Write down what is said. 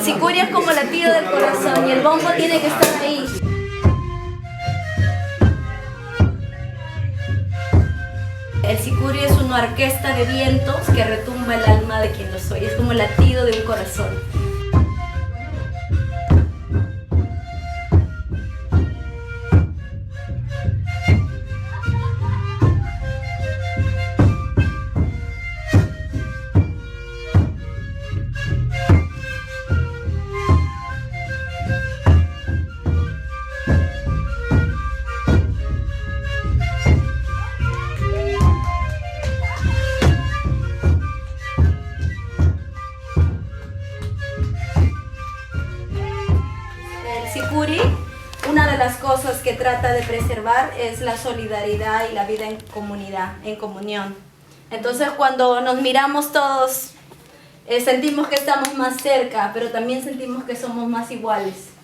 sicuri es como latido del corazón y el bombo tiene que estar ahí. El sicuri es una orquesta de vientos que retumba el alma de quien lo soy. Es como el latido de un corazón. El sicuri, una de las cosas que trata de preservar es la solidaridad y la vida en comunidad, en comunión. Entonces cuando nos miramos todos, sentimos que estamos más cerca, pero también sentimos que somos más iguales.